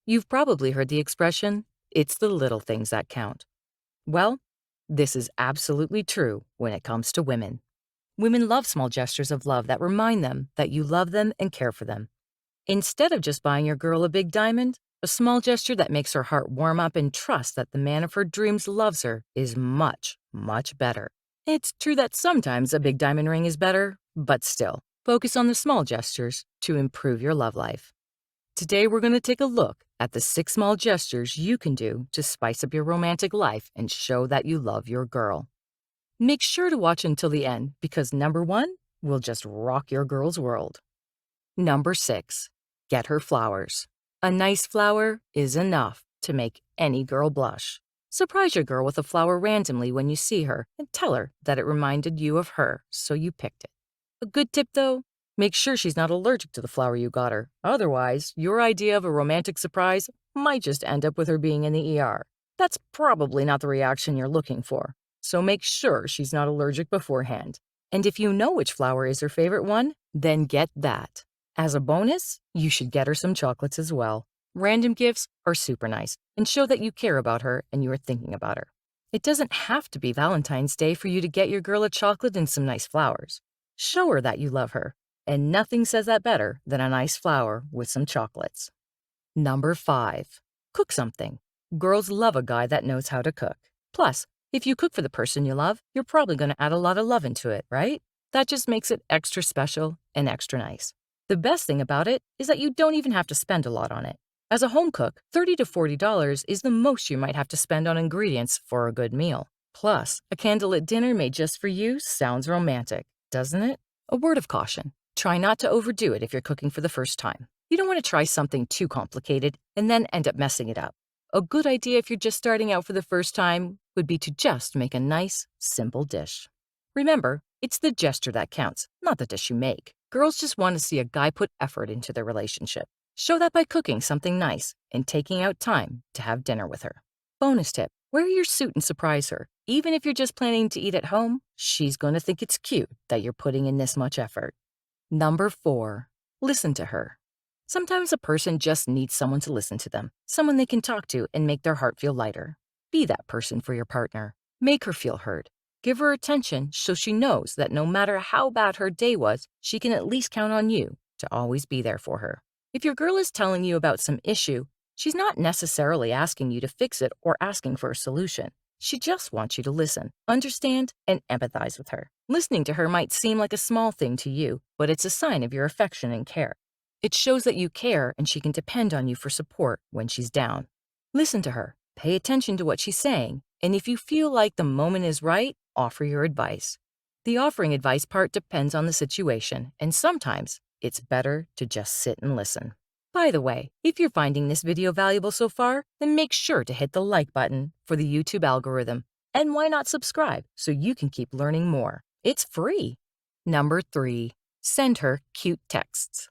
You've probably heard the expression, it's the little things that count. Well, this is absolutely true when it comes to women. Women love small gestures of love that remind them that you love them and care for them. Instead of just buying your girl a big diamond, a small gesture that makes her heart warm up and trust that the man of her dreams loves her is much, much better. It's true that sometimes a big diamond ring is better, but still, focus on the small gestures to improve your love life. Today, we're going to take a look at the 6 small gestures you can do to spice up your romantic life and show that you love your girl. Make sure to watch until the end because number 1 will just rock your girl's world. Number 6, get her flowers. A nice flower is enough to make any girl blush. Surprise your girl with a flower randomly when you see her and tell her that it reminded you of her, so you picked it. A good tip though, make sure she's not allergic to the flower you got her. Otherwise, your idea of a romantic surprise might just end up with her being in the ER. That's probably not the reaction you're looking for. So make sure she's not allergic beforehand. And if you know which flower is her favorite one, then get that. As a bonus, you should get her some chocolates as well. Random gifts are super nice and show that you care about her and you are thinking about her. It doesn't have to be Valentine's Day for you to get your girl a chocolate and some nice flowers. Show her that you love her, and nothing says that better than a nice flower with some chocolates. Number 5, cook something. Girls love a guy that knows how to cook. Plus, if you cook for the person you love, you're probably going to add a lot of love into it, right? That just makes it extra special and extra nice. The best thing about it is that you don't even have to spend a lot on it. As a home cook, $30 to $40 is the most you might have to spend on ingredients for a good meal. Plus, a candlelit dinner made just for you sounds romantic, doesn't it? A word of caution. Try not to overdo it if you're cooking for the first time. You don't want to try something too complicated and then end up messing it up. A good idea if you're just starting out for the first time would be to just make a nice, simple dish. Remember, it's the gesture that counts, not the dish you make. Girls just want to see a guy put effort into their relationship. Show that by cooking something nice and taking out time to have dinner with her. Bonus tip, wear your suit and surprise her. Even if you're just planning to eat at home, she's going to think it's cute that you're putting in this much effort. Number 4, listen to her. Sometimes a person just needs someone to listen to them, someone they can talk to and make their heart feel lighter. Be that person for your partner. Make her feel heard. Give her attention so she knows that no matter how bad her day was, she can at least count on you to always be there for her. If your girl is telling you about some issue, she's not necessarily asking you to fix it or asking for a solution. She just wants you to listen, understand, and empathize with her. Listening to her might seem like a small thing to you, but it's a sign of your affection and care. It shows that you care and she can depend on you for support when she's down. Listen to her, pay attention to what she's saying, and if you feel like the moment is right, offer your advice. The offering advice part depends on the situation, and sometimes it's better to just sit and listen. By the way, if you're finding this video valuable so far, then make sure to hit the like button for the YouTube algorithm. And why not subscribe so you can keep learning more? It's free. Number 3, send her cute texts.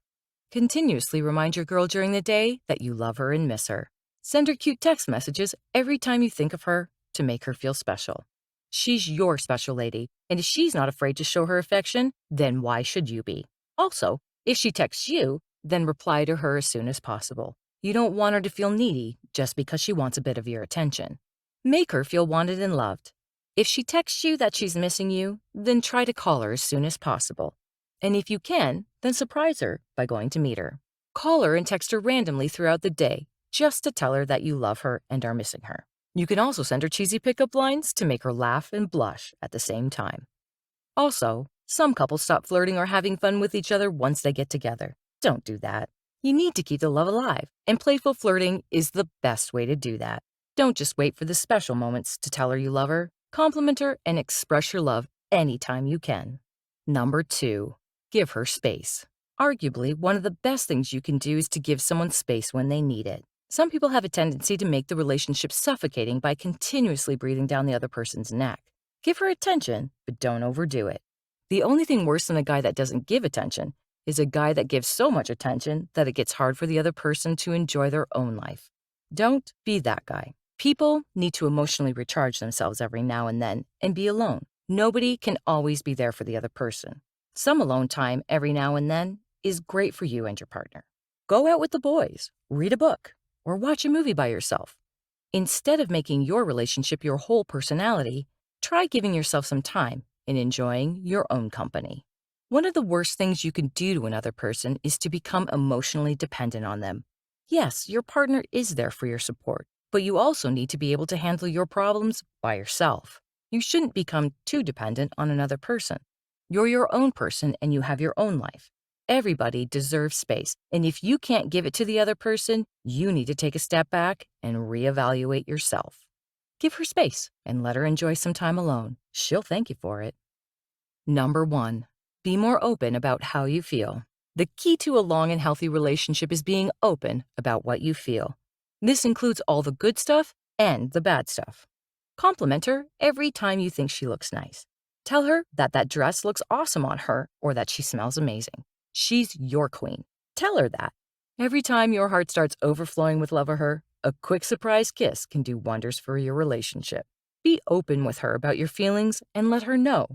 Continuously remind your girl during the day that you love her and miss her. Send her cute text messages every time you think of her to make her feel special. She's your special lady, and if she's not afraid to show her affection, then why should you be? Also, if she texts you, then reply to her as soon as possible. You don't want her to feel needy just because she wants a bit of your attention. Make her feel wanted and loved. If she texts you that she's missing you, then try to call her as soon as possible. And if you can, then surprise her by going to meet her. Call her and text her randomly throughout the day just to tell her that you love her and are missing her. You can also send her cheesy pickup lines to make her laugh and blush at the same time. Also, some couples stop flirting or having fun with each other once they get together. Don't do that. You need to keep the love alive, and playful flirting is the best way to do that. Don't just wait for the special moments to tell her you love her. Compliment her and express your love anytime you can. Number 2, give her space. Arguably, one of the best things you can do is to give someone space when they need it. Some people have a tendency to make the relationship suffocating by continuously breathing down the other person's neck. Give her attention, but don't overdo it. The only thing worse than a guy that doesn't give attention is a guy that gives so much attention that it gets hard for the other person to enjoy their own life. Don't be that guy. People need to emotionally recharge themselves every now and then and be alone. Nobody can always be there for the other person. Some alone time every now and then is great for you and your partner. Go out with the boys, read a book, or watch a movie by yourself. Instead of making your relationship your whole personality, try giving yourself some time and enjoying your own company. One of the worst things you can do to another person is to become emotionally dependent on them. Yes, your partner is there for your support, but you also need to be able to handle your problems by yourself. You shouldn't become too dependent on another person. You're your own person and you have your own life. Everybody deserves space, and if you can't give it to the other person, you need to take a step back and reevaluate yourself. Give her space and let her enjoy some time alone. She'll thank you for it. Number 1, be more open about how you feel. The key to a long and healthy relationship is being open about what you feel. This includes all the good stuff and the bad stuff. Compliment her every time you think she looks nice. Tell her that that dress looks awesome on her or that she smells amazing. She's your queen. Tell her that. Every time your heart starts overflowing with love for her, a quick surprise kiss can do wonders for your relationship. Be open with her about your feelings and let her know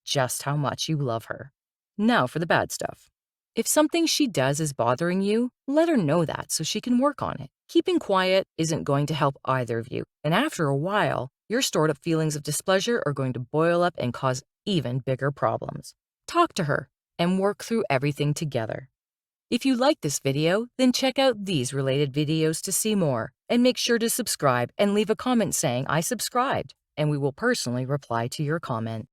just how much you love her. Now for the bad stuff. If something she does is bothering you, let her know that so she can work on it. Keeping quiet isn't going to help either of you, and after a while, your stored up feelings of displeasure are going to boil up and cause even bigger problems. Talk to her and work through everything together. If you like this video, then check out these related videos to see more, and make sure to subscribe and leave a comment saying I subscribed, and we will personally reply to your comment.